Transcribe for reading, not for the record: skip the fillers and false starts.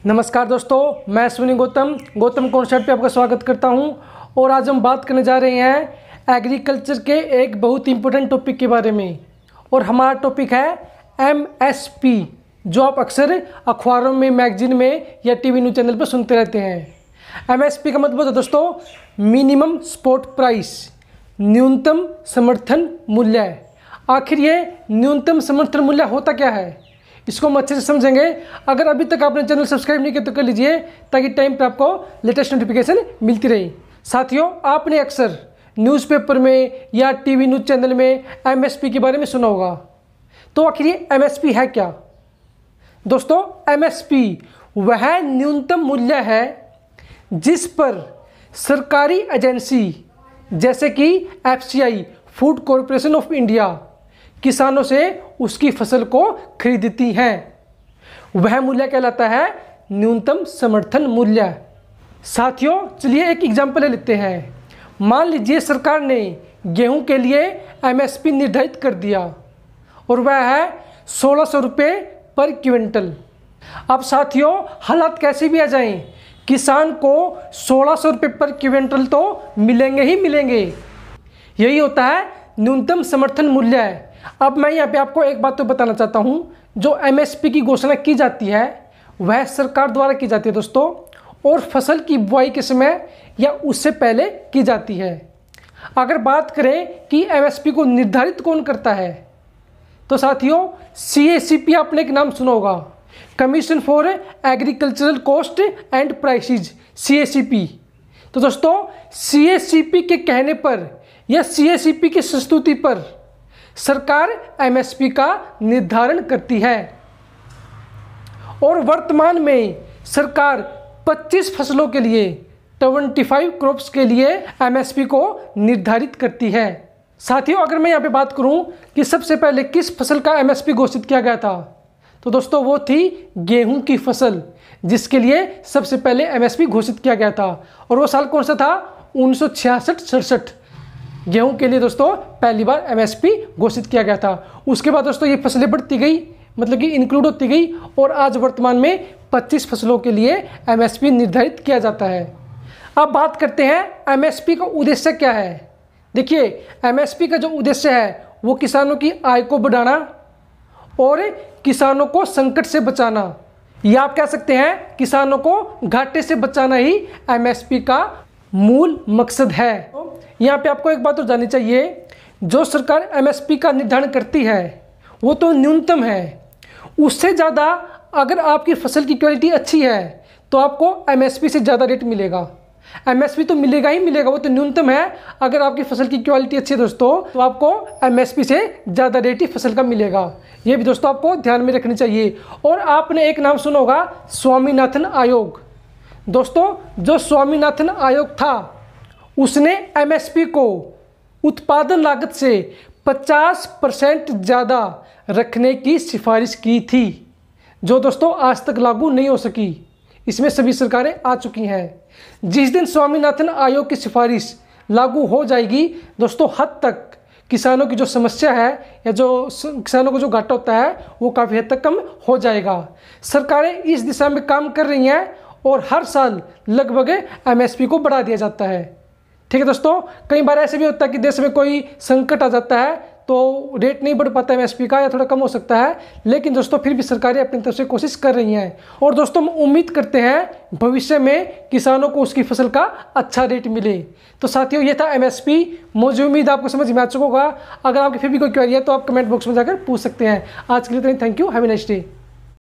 नमस्कार दोस्तों, मैं अश्विनी गौतम कॉन्सेप्ट पे आपका स्वागत करता हूं। और आज हम बात करने जा रहे हैं एग्रीकल्चर के एक बहुत इंपॉर्टेंट टॉपिक के बारे में। और हमारा टॉपिक है एमएसपी, जो आप अक्सर अखबारों में, मैगजीन में या टीवी न्यूज़ चैनल पर सुनते रहते हैं। एमएसपी का मतलब है दोस्तों मिनिमम सपोर्ट प्राइस, न्यूनतम समर्थन मूल्य। आखिर ये न्यूनतम समर्थन मूल्य होता क्या है, इसको हम अच्छे से समझेंगे। अगर अभी तक आपने चैनल सब्सक्राइब नहीं किया तो कर लीजिए, ताकि टाइम पर आपको लेटेस्ट नोटिफिकेशन मिलती रही। साथियों, आपने अक्सर न्यूज़पेपर में या टीवी न्यूज़ चैनल में एमएसपी के बारे में सुना होगा। तो आखिर ये एमएसपी है क्या? दोस्तों, एमएसपी वह न्यूनतम मूल्य है जिस पर सरकारी एजेंसी जैसे कि FCI, food corporation of India, किसानों से उसकी फसल को खरीदती हैं। वह मूल्य कहलाता है न्यूनतम समर्थन मूल्य। साथियों, चलिए एक एग्जाम्पल ले लेते हैं। मान लीजिए सरकार ने गेहूं के लिए एमएसपी निर्धारित कर दिया और वह है 1600 रुपये पर क्विंटल। अब साथियों, हालात कैसे भी आ जाएं, किसान को 1600 रुपये पर क्विंटल तो मिलेंगे ही मिलेंगे। यही होता है न्यूनतम समर्थन मूल्य है। अब मैं यहाँ पे आपको एक बात तो बताना चाहता हूँ, जो एमएसपी की घोषणा की जाती है वह सरकार द्वारा की जाती है दोस्तों, और फसल की बुआई के समय या उससे पहले की जाती है। अगर बात करें कि एमएसपी को निर्धारित कौन करता है, तो साथियों सीएसीपी आपने एक नाम सुना होगा, commission for agricultural cost and prices, CACP. तो दोस्तों, सीएसीपी के कहने पर या सीएसीपी की संस्तुति पर सरकार एमएसपी का निर्धारण करती है। और वर्तमान में सरकार 25 फसलों के लिए, 25 क्रॉप्स के लिए एमएसपी को निर्धारित करती है। साथियों, अगर मैं यहाँ पे बात करूँ कि सबसे पहले किस फसल का एमएसपी घोषित किया गया था, तो दोस्तों वो थी गेहूं की फसल, जिसके लिए सबसे पहले एमएसपी घोषित किया गया था। और वो साल कौन सा था? 1966-67 गेहूं के लिए दोस्तों पहली बार एमएसपी घोषित किया गया था। उसके बाद दोस्तों ये फसलें बढ़ती गई, मतलब कि इंक्लूड होती गई, और आज वर्तमान में 25 फसलों के लिए एमएसपी निर्धारित किया जाता है। अब बात करते हैं एमएसपी का उद्देश्य क्या है। देखिए, एमएसपी का जो उद्देश्य है वो किसानों की आय को बढ़ाना और किसानों को संकट से बचाना, या आप कह सकते हैं किसानों को घाटे से बचाना ही एमएसपी का मूल मकसद है। यहाँ पे आपको एक बात तो जाननी चाहिए, जो सरकार एमएसपी का निर्धारण करती है वो तो न्यूनतम है। उससे ज़्यादा अगर आपकी फसल की क्वालिटी अच्छी है तो आपको एमएसपी से ज़्यादा रेट मिलेगा। एमएसपी तो मिलेगा ही मिलेगा, वो तो न्यूनतम है। अगर आपकी फसल की क्वालिटी अच्छी है दोस्तों, तो आपको एमएसपी से ज़्यादा रेट ही फसल का मिलेगा। ये भी दोस्तों आपको ध्यान में रखनी चाहिए। और आपने एक नाम सुना होगा, स्वामीनाथन आयोग। दोस्तों, जो स्वामीनाथन आयोग था उसने एमएसपी को उत्पादन लागत से 50% ज़्यादा रखने की सिफारिश की थी, जो दोस्तों आज तक लागू नहीं हो सकी। इसमें सभी सरकारें आ चुकी हैं। जिस दिन स्वामीनाथन आयोग की सिफारिश लागू हो जाएगी दोस्तों, हद तक किसानों की जो समस्या है या जो किसानों को जो घाटा होता है वो काफ़ी हद तक कम हो जाएगा। सरकारें इस दिशा में काम कर रही हैं और हर साल लगभग एमएसपी को बढ़ा दिया जाता है। ठीक है दोस्तों, कई बार ऐसे भी होता है कि देश में कोई संकट आ जाता है तो रेट नहीं बढ़ पाता एमएसपी का, या थोड़ा कम हो सकता है, लेकिन दोस्तों फिर भी सरकारें अपनी तरफ से कोशिश कर रही हैं। और दोस्तों हम उम्मीद करते हैं भविष्य में किसानों को उसकी फसल का अच्छा रेट मिले। तो साथियों, ये था एमएसपी। मुझे उम्मीद आपको समझ में आ चुका होगा। अगर आपकी फिर भी कोई क्वेरी है तो आप कमेंट बॉक्स में जाकर पूछ सकते हैं। आज के लिए इतना ही। Thank you, have a nice day.